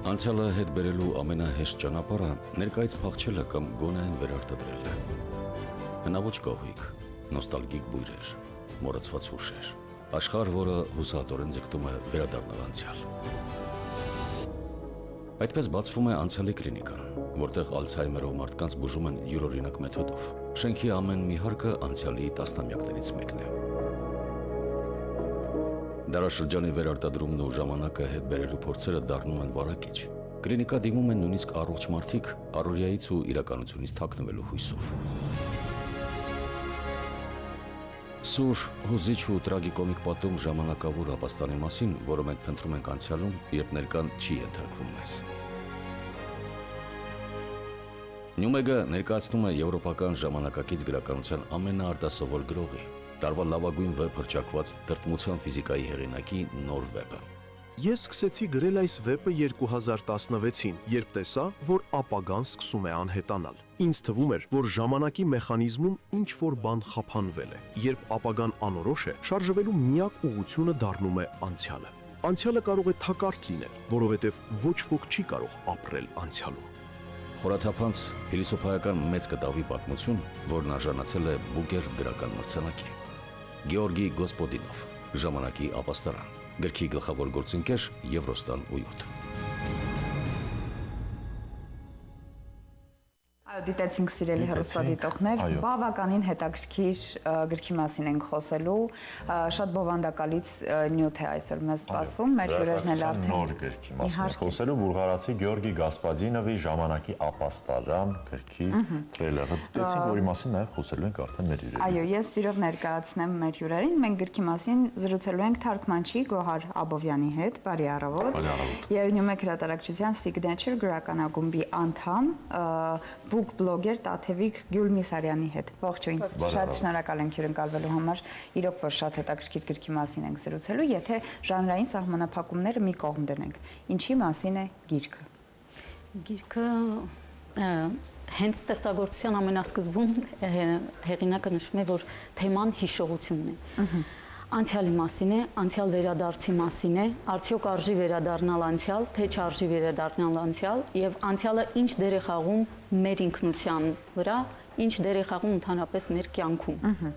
Անցյալը հետ բերելու ամենահեշտ ճանապարհը ներկայից փախչելը կամ գոնե այն վերարտադրելն է։ Հնաոճ կահույք, նոստալգիկ բույրեր, մոռացված հուշեր, աշխարհ, որը հուսահատորեն ձգտում է վերադառնալ անցյալ։ Այդպես բացվում է անցյալի կլինիկան, որտեղ Ալցհեյմերով մարդկանց բուժում են յուրօրինակ մեթոդով։ Շենքի ամեն մի հարկը անցյալի տասնամյակներից մեկն է։ Դարաշրջանի վերարտադրումն ու ժամանակը հետ բերելու փորձերը դառնում են վարակիչ։ Կլինիկա դիմում են նույնիսկ առողջ մարդիկ առօրյայից ու իրականությունից թաքնվելու հույսով։ Սուր, հուզիչ ու տրագիկոմիկ պատում ժամանակավոր ապաստանի մասին, որը մենք փնտրում ենք անցյալում, երբ ներկան չի ենթարկվում մեզ։ Նյումեգը ներկայացնում է եվրոպական ժամանակակից գրականության ամենաարտասովոր գրողի, տարվա լավագույն վեպ հռչակված տրտմության ֆիզիկայի հեղինակի նոր վեպը։ Ես սկսեցի գրել այս վեպը 2016-ին, երբ տեսա, որ ապագան սկսում է անհետանալ։ Ինձ թվում էր, որ ժամանակի մեխանիզմում ինչ-որ բան խափանվել է։ Երբ ապագան անորոշ է, շարժվելու միակ ուղղությունը դառնում է անցյալը։ Անցյալը կարող է թակարդ լինել, որովհետև ոչ ոք չի կարող ապրել անցյալում։ Խորաթափանց փիլիսոփայական մեծ կտավի պատմություն, որն արժանացել է Բուկեր գրական մրցանակի։ Գեորգի Գոսպոդինով, ժամանակի ապաստարան, գրքի գլխավոր գործընկեր Եվրոստան 8։ Դիտեցինք սիրելի հեռուստադիտողներ, բավականին հետաքրքիր գրքի մասին ենք խոսելու, շատ բովանդակալից նյութ է այսօր մեզ սպասվում, մեր հյուրերն էլ արդեն նոր գրքի մասին ենք խոսելու, բուլղարացի Գեորգի Գասպադինովի ժամանակի ապաստարան գրքի տրեյլերը դիտեցինք, որի մասին նաև խոսելու ենք արդեն մեր հյուրերին։ Այո, ես սիրով ներկայացնեմ մեր հյուրերին, մենք գրքի մասին զրուցելու ենք թարգմանչի Գոհար Աբովյանի հետ, բարի առավոտ, եւ Նյումեգ հրատարակչության Signature գրականագումբի անդամ Book blogger Տաթևիկ Գյուլմիսարյանի հետ։ Ողջույն։ Շատ շնորհակալ ենք հյուրընկալվելու համար։ Իրոք որ շատ հետաքրքիր գրքի մասին ենք զրուցելու, եթե ժանրային սահմանափակումները մի կողմ դնենք։ Ինչի մասին է գիրքը։ Գիրքը հենց ստեղծագործության ամենասկզբում հեղինակը նշում է, որ թեման հիշողությունն է։ Անցյալի մասին է, անցյալ վերադարձի մասին է, արդյոք արժի վերադառնալ անցյալ, թե չարժի վերադառնալ անցյալ, եւ անցյալը ինչ դեր է խաղում մեր ինքնության վրա, ինչ դեր է խաղում ընդհանրապես մեր կյանքում։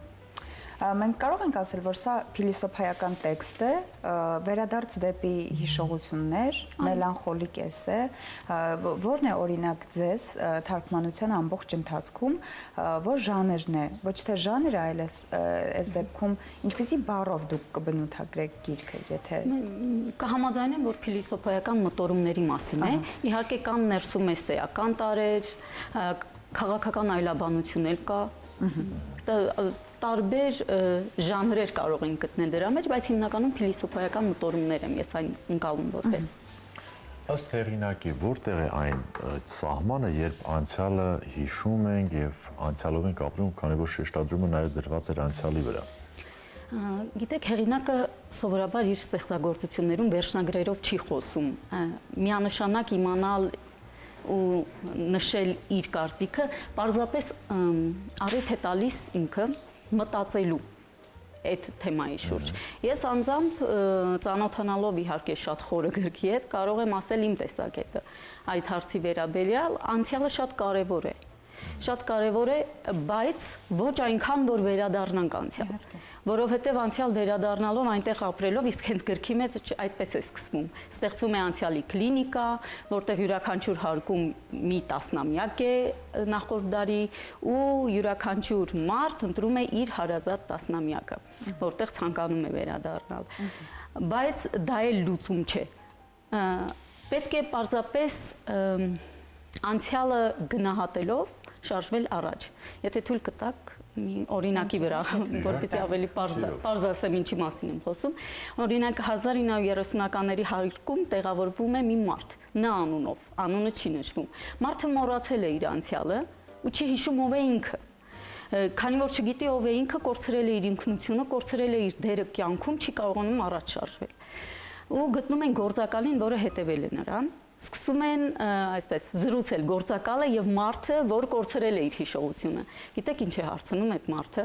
Մենք կարող ենք ասել, որ սա փիլիսոփայական տեքստ է, վերադարձ դեպի հիշողություններ, մելանխոլիկ էս է, որն է օրինակ ձեզ թարգմանության ամբողջ ընթացքում, որ ժանրն է, ոչ թե ժանրը, այլ այս դեպքում ինչպիսի բառով դուք կբնութագրեք գիրքը, եթե կհամաձայնեմ, որ փիլիսոփայական մտորումների մասին է, իհարկե կան ներսում էսեական տարրեր, քաղաքական այլաբանություն էլ կա, տարբեր ժանրեր կարող են գտնել դրա մեջ, բայց հիմնականում փիլիսոփայական մտորումներ եմ ես այն ընկալում որպես։ Ըստ հեղինակի, որտեղ է այն սահմանը, երբ անցյալը հիշում ենք եւ անցյալով ենք ապրում, քանի որ շեշտադրումը նաև դրված էր անցյալի վրա։ Գիտեք, հեղինակը սովորաբար իր ստեղծագործություններում վերջնագրերով չի խոսում։ Միանշանակ իմանալ ու նշել իր կարծիքը, պարզապես առիթ է տալիս ինքը մտածելու այդ թեմայի շուրջ։ Ես անձամբ ծանոթանալով իհարկե շատ խորը գրքի հետ կարող եմ ասել իմ տեսակետը այդ հարցի վերաբերյալ, անցյալը շատ կարևոր է։ Շատ կարևոր է, բայց ոչ այնքան, որ վերադառնանք անցյալ, որովհետև անցյալ վերադառնալով այնտեղ ապրելով, իսկ հենց գրքի մեջ այդպես է սկսվում։ Ստեղծվում է անցյալի կլինիկա, որտեղ յուրաքանչյուր հարկում մի տասնամյակ է նախորդ դարի ու յուրաքանչյուր մարդ ընտրում է իր հարազատ տասնամյակը, որտեղ ցանկանում է վերադառնալ։ Բայց դա էլ լուծում չէ։ Պետք է պարզապես անցյալը գնահատելով շարժվել առաջ։ Եթե թույլ կտաք մի օրինակի վրա, որպեսզի ավելի պարզ ասեմ ինչի մասին եմ խոսում, օրինակ 1930-ականների հարկում տեղավորվում է մի մարդ, նա անունով, անունը չի նշվում։ Մարդը մոռացել է իր անցյալը ու չի հիշում ով է ինքը։ Քանի որ չգիտի ով է ինքը, կորցրել է իր ինքնությունը, կորցրել է իր դերը կյանքում, չի կարողանում առաջ շարժվել։ Ու գտնում են գործակալին, որը հետևել է նրան։ Սկսում են այսպես զրուցել գործակալը եւ մարդը, որ կորցրել է իր հիշողությունը։ Գիտեք ինչ է հարցնում այդ մարդը,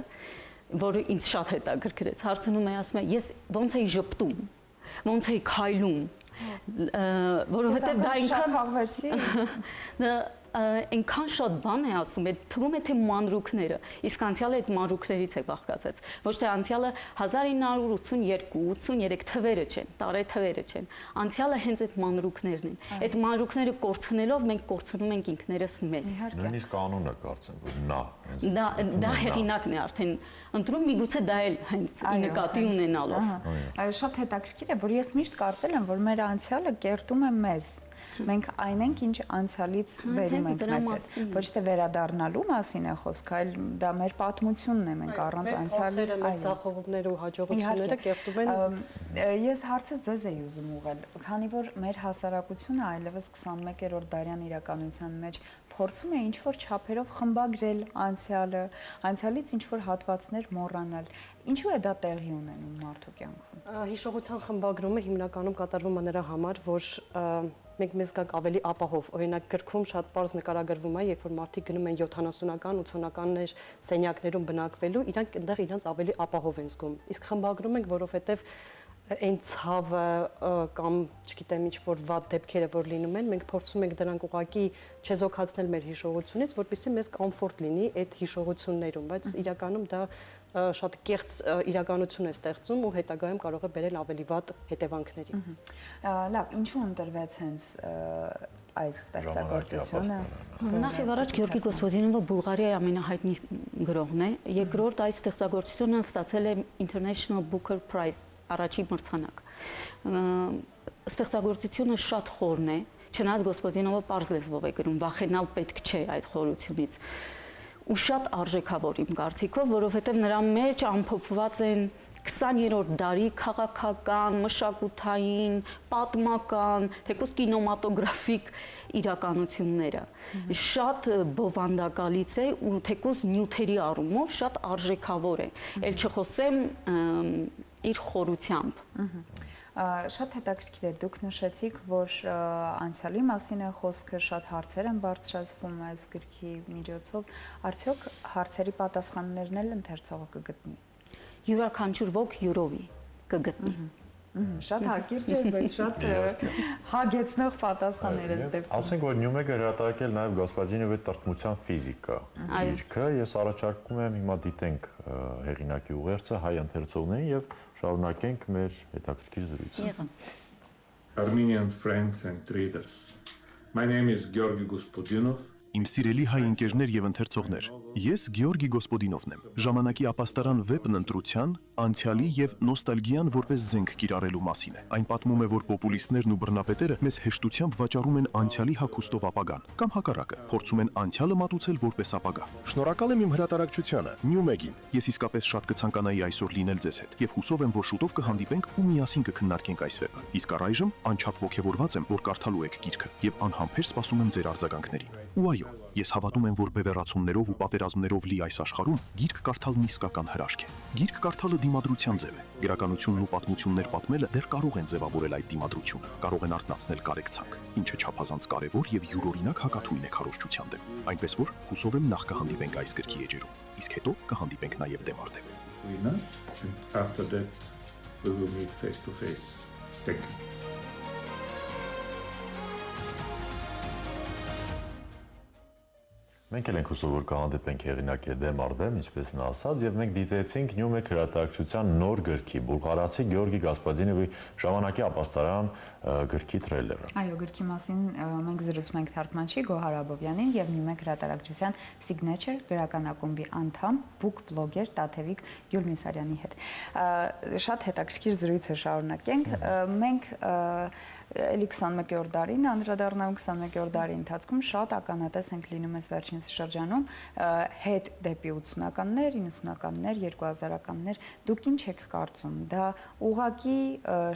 որը ինձ շատ հետաքրքրեց։ Հարցնում է, ասում է, ես ոնց էի ժպտում, ոնց էի քայլում, որովհետև դա ինքան խաղվեցի այնքան շատ բան է ասում, թվում է թե մանրուքները, իսկ անցյալը այդ մանրուքներից է բաղկացած։ Ոչ թե անցյալը 1982-83 թվերը չեն, տարեթվերը չեն։ Անցյալը հենց այդ մանրուքներն են։ Այդ մանրուքները կորցնելով մենք կորցնում ենք ինքներս մեզ։ Նույնիսկ կանոնը կարծեմ, որ նա հենց դա հեղինակն է արդեն ընտրում, միգուցե դա էլ հենց նկատի ունենալով։ Շատ հետաքրքիր է, որ ես միշտ կարծել եմ, որ մեր անցյալը կերտում է մեզ։ Մենք այն ենք, ինչ անցյալից վերում ենք մեզ հետ։ Ոչ թե վերադառնալու մասին է խոսքը, այլ դա մեր պատմությունն է, մենք առանց անցյալի մեր ցախողումները ու հաջողությունները կերտում են։ Ես հարցս ձեզ էի ուզում ուղղել, քանի որ մեր հասարակությունը այլևս 21-րդ դարյան իրականության մեջ փորձում է ինչ-որ չափերով խմբագրել անցյալը, անցյալից ինչ-որ հատվածներ մոռանալ։ Ինչու է դա տեղի ունենում մարդու կյանքում։ Հիշողության խմբագրումը հիմնականում կատարվում է նրա համար, որ մենք մեզ գաք ավելի ապահով։ Օրինակ գրքում շատ པարզ նկարագրվում է, երբ որ մարդիկ գնում են 70-ական, 80-ականներ սենյակներում բնակվելու, իրանք այնտեղ իրենց ավելի ապահով են զգում։ Իսկ խմբագրում ենք, որովհետև այն ցավը կամ, չգիտեմ, ինչ որ վատ դեպքերը որ լինում են, մենք փորձում ենք դրանք ուղղակի չեզոքացնել մեր հիշողությունից, որպեսզի մեզ կոմֆորտ լինի այդ հիշողություններում, բայց իրականում դա շատ կեղծ իրականություն է ստեղծում ու հետագայում կարող է բերել ավելի վատ հետևանքների։ Լավ, ինչու ընտրվեց հենց այս ստեղծագործությունը։ Նախ եւ առաջ Գեորգի Գոսպոդինովը Բուլղարիայի ամենահայտնի գրողն է։ Երկրորդ այս ստեղծագործությունը ստացել է International Booker Prize առաջի մրցանակ։ Ստեղծագործությունը շատ խորն է, չնայած Գոսպոդինովը պարզ լեզվով է գրում, վախենալ պետք չէ այդ խորությունից։ Ու շատ արժեքավոր իմ կարծիքով, որովհետև նրա մեջ ամփոփված են 20-րդ դարի քաղաքական, մշակութային, պատմական, թեկուզ կինոմատոգրաֆիկ իրականությունները։ Շատ բովանդակալից է ու թեկուզ նյութերի առումով շատ արժեքավոր է։ Էլ չխոսեմ իր խորությամբ։ Շատ հետաքրքիր է, դուք նշեցիք, որ անցյալի մասին է խոսքը, շատ հարցեր են բարձրացվում այս գրքի միջոցով, արդյոք հարցերի պատասխաններն էլ ընթերցողը կգտնի։ Յուրաքանչյուր ոք յուրովի կգտնի։ Շատ հակիրճ է, բայց շատ հագեցնող պատասխաններ է դեպքում։ Ասենք, որ Նյումեգը հրատարակել նաև Գոսպոդինովի տրտմության ֆիզիկա գիրքը, ես առաջարկում եմ հիմա դիտենք հեղինակի ուղերձը հայ ընթերցողներին եւ շարունակենք մեր հետաքրքիր զրույցը։ Armenian friends and readers. My name is Georgi Gospodinov. Իմ սիրելի հայ ընկերներ եւ ընթերցողներ, ես Գեորգի Գոսպոդինովն եմ։ Ժամանակի ապաստարան վեպն ընտրության, անցյալի եւ նոստալգիան որպես զենք կիրառելու մասին է։ Այն պատմում է, որ պոպուլիստներն ու բռնապետերը մեզ հեշտությամբ վաճառում են անցյալի հագուստով ապագան, կամ հակառակը, փորձում են անցյալը մատուցել որպես ապագա։ Շնորհակալ եմ իմ հրատարակչությանը, Նյումեգին։ Ես իսկապես շատ կցանկանայի այսօր լինել ձեզ հետ եւ հուսով եմ, որ շուտով կհանդիպենք ու միասին կքննարկենք այս վեպը։ Իսկ առայժմ անչափ ողջավորված եմ, որ կարդալու եք գիրքը եւ անհամբեր սպասում եմ ձեր արձագանքներին։ Ու այո, ես հավատում եմ, որ բևեռացումներով ու պատերազմներով լի այս աշխարհում գիրք կարդալն իսկական հրաշք է։ Գիրք կարդալը դիմադրության ձև է։ Գրականությունն ու պատմություններ պատմելը դեռ կարող են ձևավորել այդ դիմադրությունը, կարող են արտնացնել կարեկցանք, ինչը չափազանց կարևոր եւ յուրօրինակ հակաթույն է քարոզչության դեմ։ Այնպես որ հուսով եմ նախ կհանդիպենք այս գրքի էջերում, իսկ հետո կհանդիպենք նաեւ դեմ առ դեմ։ After that we will meet face to face. Thank you. Մենք էլ ենք հուսով, որ կհանդիպենք հեղինակի դեմ առ դեմ, ինչպես նա ասաց, եւ մենք դիտեցինք Նյումեգ հրատարակչության նոր գրքի բուլղարացի Գեորգի Գոսպոդինովի ժամանակի ապաստարան գրքի թրեյլերը։ Այո, գրքի մասին մենք զրուցում ենք թարգմանչի Գոհար Աբովյանին եւ Նյումեգ հրատարակչության Signature գրական ակումբի անդամ, book blogger Տաթևիկ Գյուլմիսարյանի հետ։ Շատ հետաքրքիր զրույց է շարունակենք։ Մենք էլի 21-րդ դարին անդրադառնալու 21-րդ դարի ընթացքում շատ ականատես ենք լինում այս վերջին շրջանում հետ դեպի 80-ականներ, 90-ականներ, 2000-ականներ, դուք ինչ եք կարծում, դա ուղղակի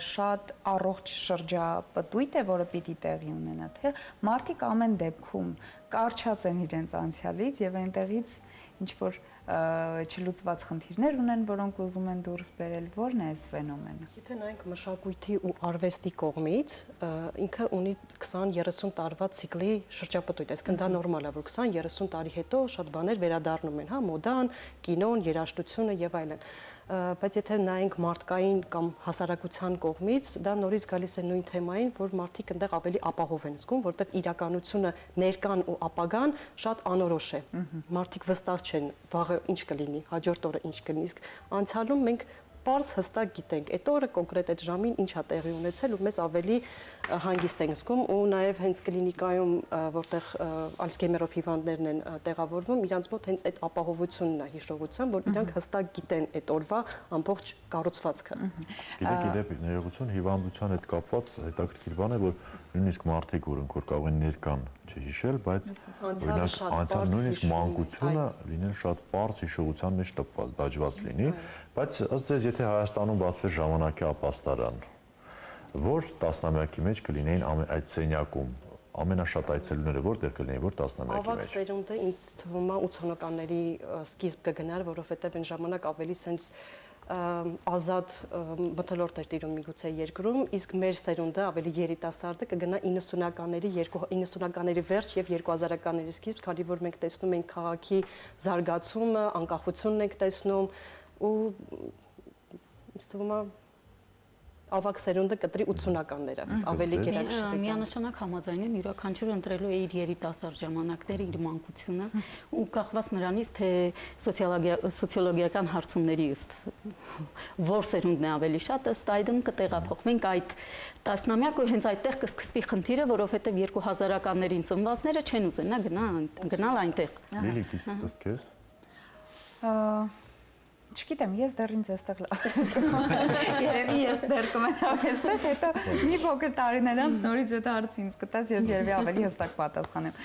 շատ առողջ շրջապտույտ է, որը պիտի տեղի ունենա, թե մարդիկ ամեն դեպքում կարճած են իրենց անցյալից եւ այնտեղից ինչ որ չլուծված խնդիրներ ունեն, որոնք ուզում են դուրս բերել, ո՞րն է այս ֆենոմենը։ Եթե նայենք մշակույթի ու արվեստի կողմից, ինքը ունի 20-30 տարվա ցիկլի շրջապտույտ, այսինքն դա նորմալ է, որ 20-30 տարի հետո շատ բաներ վերադառնում են, հա, մոդան, կինոն, երաժշտությունը եւ այլն։ Բայց եթե նայենք մարդկային կամ հասարակության կողմից, դա նորից գալիս է նույն թեմային, որ մարդիկ այնտեղ ավելի ապահով են զգում, որտեղ իրականությունը, ներկան ու ապագան շատ անորոշ է։ Մարդիկ վստահ չեն, վաղը ինչ կլինի, հաջորդ օրը ինչ կլինի, իսկ անցյալում մենք պարզ հստակ գիտենք, այդ օրը կոնկրետ այդ ժամին ինչ է տեղի ունեցել ու մեզ ավելի հանգիստ ենք զգում ու նաև հենց կլինիկայում, որտեղ Ալցգեյմերով հիվանդներն են տեղավորվում, իրանց մոտ հենց այդ ապահովությունն է հիշողության, որ իրանք հստակ գիտեն այդ օրվա ամբողջ կառուցվածքը։ Գիտեք, ներողություն, հիվանդության հետ կապված հետաքրքիր բան է, որ նույնիսկ մարդիկ, որոնք որ կարող են ներկան չհիշել, բայց օրինակ անցյալ նույնիսկ մանկությունը լինել շատ պարզ հիշողության մեջ տպված, դաջված լինի, բայց ըստ ձեզ, եթե Հայաստանում բացվեր ժամանակի ապաստարան, որ տասնամյակի մեջ կլինեին այդ սենյակում ամենաշատ այցելուները որտեղ կլինեին, որ տասնամյակի մեջ։ Ավագ սերունդը ինձ թվում է 80-ականների սկիզբ կգնար, որովհետև այն ժամանակ ավելի սենց ազատ մթնոլորտ էր տիրում միգուցե երկրում, իսկ մեր սերունդը ավելի երիտասարդը կգնա 90-ականների վերջ եւ 2000-ականների սկիզբ, քանի որ մենք տեսնում ենք քաղաքի զարգացումը, անկախությունն ենք տեսնում ու ինձ թվում է ավագ սերունդը կտրի 80-ականները, ավելի գերակշռական։ Միանշանակ համաձայն եմ, յուրաքանչյուրը ընտրելու է իր երիտասարդ ժամանակները, իր մանկությունը ու կախված նրանից, թե սոցիոլոգիական հարցումների ըստ որ սերունդն է ավելի շատ, ըստ այդմ կտեղափոխվենք այդ տասնամյակ ու հենց այդտեղ կսկսվի խնդիրը, որովհետև 2000-ականներին ծնվածները չեն ուզենա գնալ այնտեղ։ Լիլիթ, ըստ քեզ։ Չգիտեմ, ես դեռ ինձ այստեղ լավ երևի ես դեռ կմնամ այստեղ, հետո մի փոքր տարիներ անց նորից այդ հարցը ինձ կտաս, ես երևի ավելի հստակ պատասխանեմ։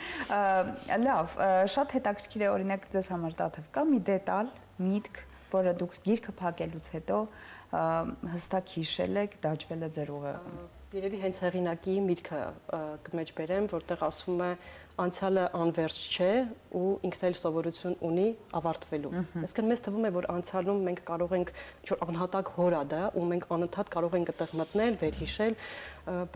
Լավ, շատ հետաքրքիր է օրինակ ձեզ համար Տաթև կա մի դետալ, միտք, որը դուք գիրքը փակելուց հետո հստակ հիշել եք, դաջվել է ձեր ուղեղում։ Երևի հենց հեղինակի միտքը կմեջ բերեմ, որտեղ ասվում է անցյալը անվերջ չէ ու ինքն էլ սովորություն ունի ավարտվելու։ Այսինքն մեզ թվում է, որ անցյալում մենք կարող ենք ինչ-որ անհատակ հոր է դա ու մենք անընդհատ կարող ենք այդտեղ մտնել, վերհիշել,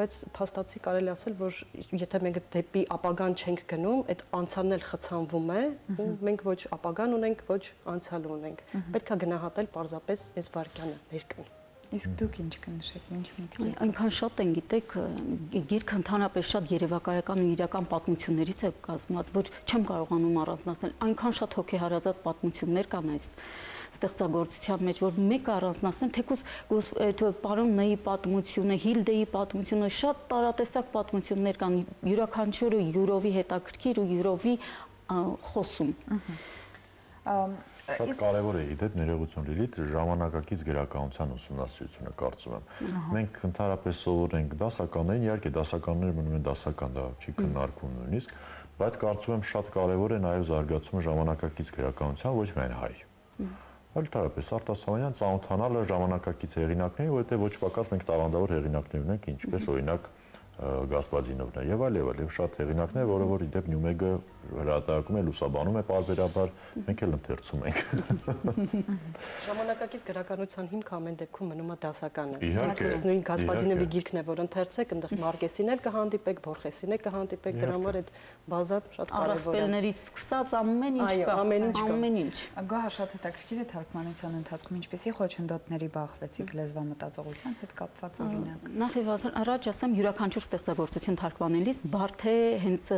բայց փաստացի կարելի ասել, որ եթե մենք դեպի ապագան չենք գնում, այդ անցյալն էլ խցանվում է ու մենք ոչ ապագան ունենք, ոչ անցյալ ունենք։ Պետք է գնահատել պարզապես այս վարկյանը ներկան։ Իսկ դուք ինչ կնշեք, ինչ միտքի։ Այնքան շատ են, գիտեք, գիրքը ընդհանրապես շատ երևակայական ու իրական պատմություններից է կազմված, որ չեմ կարողանում առանձնացնել։ Այնքան շատ հոգեհարազատ պատմություններ կան այս ստեղծագործության մեջ, որ մեկ առանձնացնել, թեկուզ պարոն Նեի պատմությունը, Հիլդեի պատմությունը, շատ տարատեսակ պատմություններ կան, յուրաքանչյուրը յուրովի հետաքրքիր ու յուրովի խոսում։ Շատ կարևոր է իդեպ ներողություն Լիլիթ, ժամանակակից գրականության ուսումնասիրությունը կարծում եմ։ Մենք ընդհանրապես սովորենք դասականներին, իհարկե դասականները մնում են դասական, դա չի քննարկվում նույնիսկ, բայց կարծում եմ շատ կարևոր է նաև զարգացումը ժամանակակից գրականության, ոչ միայն հայ։ Ընդհանրապես արտասահմանյան ծանոթանալը ժամանակակից հեղինակներին, որովհետև ոչ պակաս մենք տաղանդավոր հեղինակներ ունենք, ինչպես օրինակ Գասպազինովն է եւ այլ շատ հեղինակներ, որը որ իդեպ Նյումեգը հրատարակում է, լուսաբանում է պարբերաբար, մենք էլ ընթերցում ենք։ Ժամանակակից գրականության հիմքը ամեն դեպքում մնում է դասականը։ Իհարկե, նույն Գասպազինովի գիրքն է, որ ընթերցեք, այնտեղ Մարկեսին էլ կհանդիպեք, Բորխեսին էլ կհանդիպեք, դրա համար այդ բազան շատ կարևոր է։ Առասպելներից սկսած ամեն ինչ կա, ամեն ինչ։ Գոհար, շատ հետաքրքիր է թարգմանության ընթացքում ինչպեսի խոչընդոտների բախվեցիք լեզվամտածողության հետ կապված օրինակ։ Նախ եւ առաջ ասեմ, յուրաքանչյուր ստեղծագործություն թարգմանելիս բարդ է հենց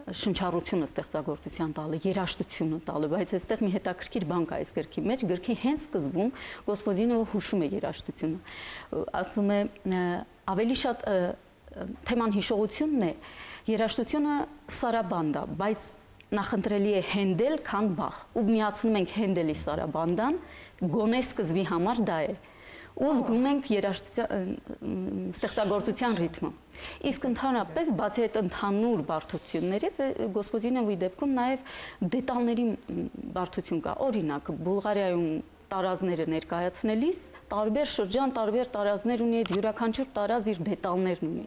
շնչառությունը ստեղծագործության տալը, երաժշտությունը տալը, բայց այստեղ մի հետաքրքիր բան կա այս գրքի մեջ, գրքի հենց սկզբում Գոսպոդինովը հուշում է երաժշտությունը, ասում է ավելի շատ թեման հիշողությունն է, երաժշտությունը սարաբանդա, բայց նախընտրելի է Հենդել, քան Բախ, ու միացնում ենք Հենդելի սարաբանդան, գոնե սկզբի համար դա է։ Ու զգում ենք ստեղծագործության ռիթմը։ Իսկ ընդհանրապես բացի այդ ընդհանուր բարդություններից Գոսպոդինովի դեպքում նաև դետալների բարդություն կա։ Օրինակ, Բուլղարիայում տարազները ներկայացնելիս տարբեր շրջան, տարբեր տարազներ ունի, այդ յուրաքանչյուր տարազ իր դետալներն ունի։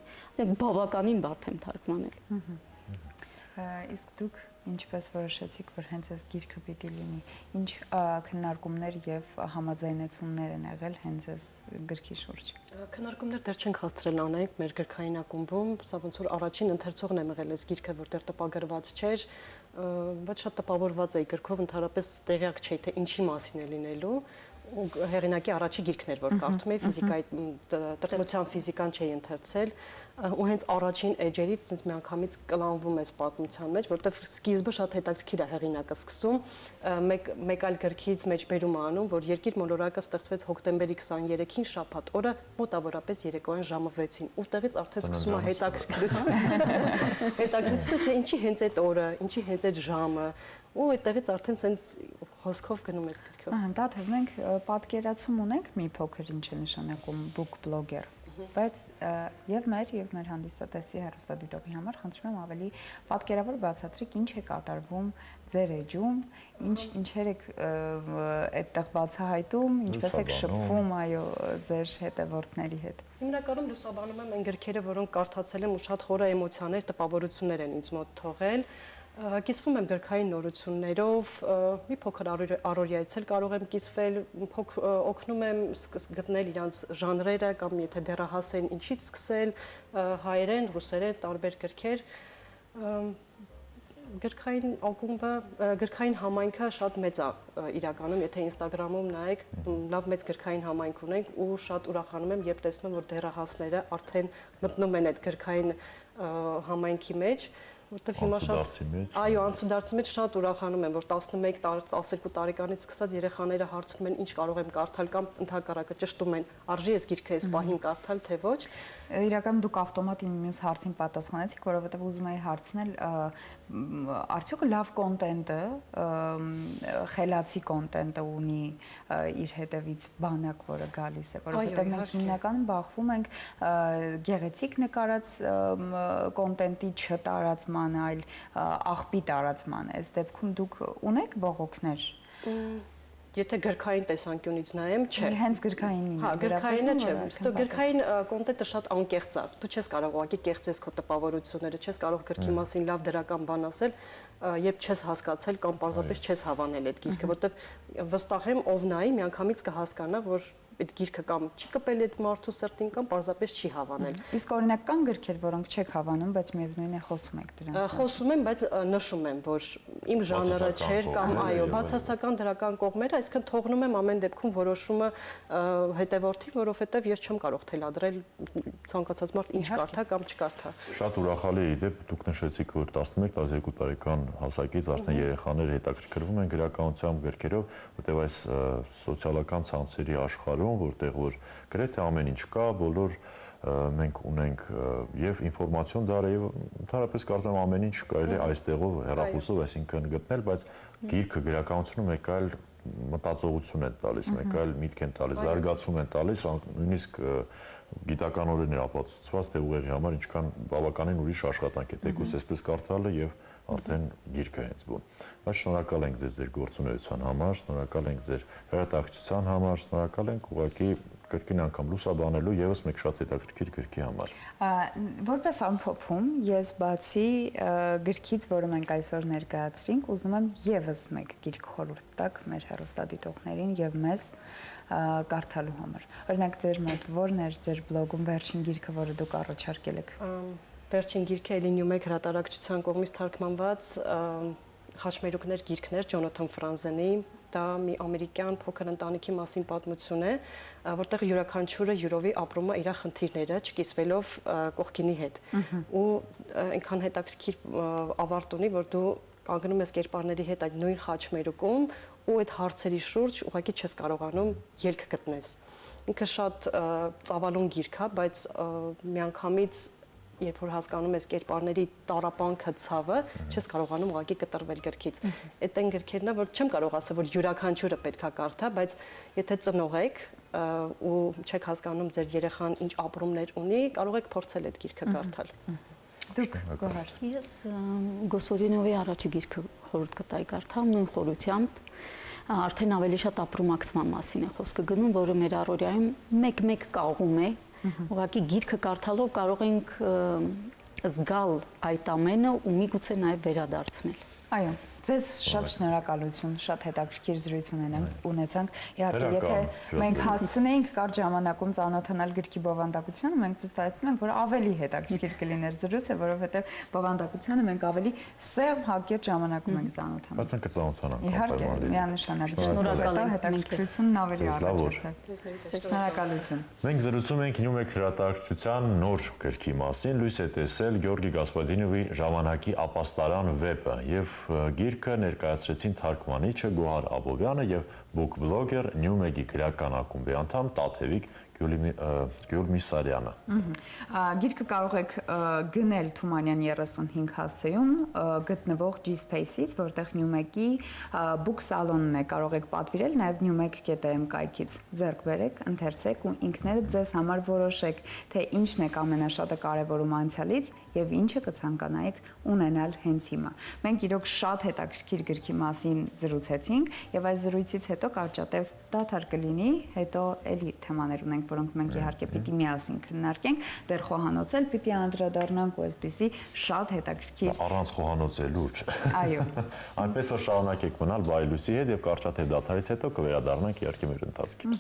Բավականին բարդ եմ թարգմանել։ Իսկ դուք Ինչպես որոշեցիք, որ հենց այս գիրքը պիտի լինի, ինչ քննարկումներ եւ համաձայնեցումներ են եղել հենց այս գրքի շուրջ։ Քննարկումներ դեռ չենք հասցրել անենք մեր գրքային ակումբում, սա ոնց որ առաջին ընթերցողն է եղել այս գիրքը, որտեղ տպագրված չէր, բայց շատ տպավորված էի գրքով, ընդհանրապես տեղյակ չէի, թե ինչի մասին է լինելու։ Հեղինակի առաջի գիրքն էր, որ կարդում էի, ֆիզիկայի տրտմության ֆիզիկան չէի ընթերցել, ու հենց առաջին էջերից միանգամից կլանվում ես պատմության մեջ, որտեղ սկիզբը շատ հետաքրքիր է հեղինակը սկսում, մեկ այլ գրքից մեջբերում անում, որ Երկիր մոլորակը ստեղծվեց հոկտեմբերի 23-ին շաբաթ օրը մոտավորապես երեկոյան ժամը 6-ին, ուտեղից արդեն սկսում է հետաքրքրությունը, թե ինչի հենց այդ օրը, ինչի հենց այդ ժամը, ու այդտեղից արդեն սենց հոսքով գնում ես գրքով։ Դա թե մենք պատկերացում ունենք մի փոքր ինչ է նշանակում book blogger, բայց եւ մեր հանդիսատեսի հեռուստադիտողի համար խնդրում եմ ավելի պատկերավոր բացատրեք ինչ է կատարվում ձեր էջում, ինչեր եք այդտեղ բացահայտում, ինչպես եք շփվում այո ձեր հետևորդների հետ։ Հիմնականում լուսաբանում եմ այն գրքերը, որոնք կարդացել եմ ու շատ խորը էմոցիաներ, տպավորություններ են ինձ մոտ թողել։ Կիսվում եմ գրքային նորություններով, մի փոքր առօրյայից էլ կարող եմ կիսվել, օգնում եմ գտնել իրանց ժանրերը կամ եթե դեռահաս են ինչից սկսել, հայերեն, ռուսերեն, տարբեր գրքեր։ Գրքային ակումբը, գրքային համայնքը շատ մեծ է իրականում, եթե Instagram-ում նայեք, լավ մեծ գրքային համայնք ունենք ու շատ ուրախանում եմ, երբ տեսնում եմ, որ դեռահասները արդեն մտնում են այդ գրքային համայնքի մեջ, որտեղ հիմա շատ այո, անցուդարձի մեջ շատ ուրախանում եմ, որ 11-12 տարեկանից սկսած երեխաները հարցնում են ինչ կարող եմ կարդալ կամ ընդհակառակը ճշտում են, արժի այս գիրքը այս պահին կարդալ, թե ոչ։ Իրականում դուք ավտոմատ իմ մյուս հարցին պատասխանեցիք, որովհետև ուզում էի հարցնել, արդյոք լավ կոնտենտը, խելացի կոնտենտը ունի իր հետևից բանակ, որը գալիս է, որովհետև մենք հիմնականում բախվում ենք գեղեցիկ նկարած կոնտենտի չտարածմանը, այլ աղբի տարածմանը։ Այս դեպքում դուք ունեք բողոքներ։ Եթե գրքային տեսանկյունից նայեմ, չէ։ Հենց գրքայինին։ Հա, գրքայինը չէ, գրքային կոնտենտը շատ անկեղծ է։ Դու չես կարող ուղղակի կեղծես քո տպավորությունները, չես կարող գրքի մասին լավ դրական բան ասել, երբ չես հասկացել կամ պարզապես չես հավանել այդ գիրքը, որովհետև վստահ եմ, ով նայի, միանգամից կհասկանա, որ այդ գիրքը կամ չի կպել այդ մարդու սրտին կամ պարզապես չի հավանել։ Իսկ օրինակ կան գրքեր, որոնք չեք հավանում, բայց միևնույն է խոսում եք դրանց։ Խոսում եմ, բայց նշում եմ, որ իմ ժանրը չէր կամ այո, բացասական դրական կողմերը, այսինքն թողնում եմ ամեն դեպքում որոշումը հետևորդին, որովհետև ես չեմ կարող թելադրել ցանկացած մարդ ինչ կարդա կամ չկարդա։ Շատ ուրախալի է իդեպ դուք նշեցիք, որ 11-12 տարեկան հասակից արդեն երեխաներ հետաքրքրվում են գրականությամբ գրքերով, որտեղ այս սոցիալական ցանցերի աշխարհում որտեղ որ գրեթե ամեն ինչ կա, բոլոր մենք ունենք եւ ինֆորմացիոն դարը եւ ընդհանրապես կարծում եմ ամեն ինչ կարելի է այստեղով հեռախոսով այսինքն գտնել, բայց գիրքը գրականությունը մեկ այլ մտածողություն է տալիս, մեկ այլ միտք են տալիս, զարգացում են տալիս, նույնիսկ գիտականորեն ապացուցված թե ուղեղի համար ինչքան բավականին ուրիշ աշխատանք է, թեկուզ այսպես կարդալը եւ արդեն գիրքը հենց բուն։ Բայց շնորհակալ ենք ձեր գործունեության համար, շնորհակալ ենք ձեր հրատարակչության համար, շնորհակալ ենք ուղղակի կրկին անգամ լուսաբանելու եւս մեկ շատ հետաքրքիր գրքի համար։ Որպես ամփոփում, ես բացի գրքից, որը մենք այսօր ներկայացրինք, ուզում եմ եւս մեկ գիրք խորհուրդ տաք մեր հեռուստադիտողներին եւ մեզ կարդալու համար։ Օրինակ ձեր մոտ ո՞րն էր ձեր բլոգում վերջին գիրքը, որը դուք առաջարկել եք։ Վերջին գիրքը Էլինյումեկ հրատարակչության կողմից թարգմանված Խաչմերուկներ գիրքներ Ջոնաթան Ֆրանզենի, դա մի ամերիկյան փոքր ընտանիքի մասին պատմություն է, որտեղ յուրաքանչյուրը յուրովի ապրում է իր խնդիրները, չկիսվելով կողքինի հետ։ Ու այնքան հետաքրքիր ավարտ ունի, որ դու կանգնում ես կերպարների հետ այդ նույն խաչմերուկում ու այդ հարցերի շուրջ ուղղակի չես կարողանում ելք գտնես։ Ինքը շատ ծավալուն գիրք է, բայց միանգամից երբ որ հասկանում ես կերպարների տարապանքը ցավը, չես կարողանում ուղղակի կտրվել գրքից։ Այդ այն գրքերն է, որ չեմ կարող ասել, որ յուրաքանչյուրը պետքա կարդա, բայց եթե ծնող եք ու չեք հասկանում ձեր երեխան ինչ ապրումներ ունի, կարող եք փորձել այդ գիրքը կարդալ։ Դուք գոհար։ Ես Գոսպոդինովի առաջի գիրքը խորհուրդ կտայի կարդալ նույն խորությամբ, արդեն ավելի շատ ապրումակցման մասին է խոսքը գնում, որը մեր առօրյայում մեկ-մեկ կաղում է։ Ուղղակի գիրքը կարդալով կարող ենք զգալ այդ ամենը ու միգուցե նաև վերադարձնել։ Այո, ձեզ շատ շնորհակալություն, շատ հետաքրքիր զրույց ունեցանք։ Իհարկե, եթե մենք հասցնեինք կարճ ժամանակում ծանոթանալ գրքի բովանդակությանը, մենք վստահեցնում ենք, որ ավելի հետաքրքիր կլիներ զրույցը, որովհետև բովանդակությանը մենք ավելի սերտ հակերտ ժամանակում ենք ծանոթանում։ Բայց մենք կծանոթանանք։ Իհարկե, միանշանակ շնորհակալ հետաքրքրությունն ավելի առաջացավ։ Շնորհակալություն։ Մենք զրուցում ենք Նյումեկ հրատարակչության նոր գրքի մասին, լույս է տեսել Գյորգի Գասպարյանովի «Ժամանակի ապաստարան» վեպը եւ գիրքը ներկայացրեցին թարգմանիչը Գոհար Աբովյանը եւ բուկբլոգեր Նյումեգի գրական ակումբի անդամ Տաթևիկ Գյուլմիսարյանը։ Գիրքը կարող եք գնել Թումանյան 35 հասցեում գտնվող G-Space-ից, որտեղ Նյումեգի բուքսալոնն է, կարող եք պատվիրել, նաև newmeg.am կայքից ձեռք բերեք, ընթերցեք ու ինքներդ ձեզ համար որոշեք, թե ինչն եք ամենաշատը կարևորում անցյալից եւ ինչը կցանկանայիք ունենալ հենց հիմա։ Մենք իրոք շատ հետաքրքիր գրքի մասին զրուցեցինք եւ այս զրույցից հետո կարճատև դադար կլինի, հետո էլի թեմաներ ունենք, որոնք մենք իհարկե պիտի միասին քննարկենք, դեռ խոհանոցել պիտի անդրադառնանք ու այսպիսի շատ հետաքրքիր առանց խոհանոցելու։ Այո։ Այնպես որ շարունակեք մնալ Բայլուսի հետ եւ կարճատև դադարից հետո կվերադառնանք իհարկե մեր ընթացքին։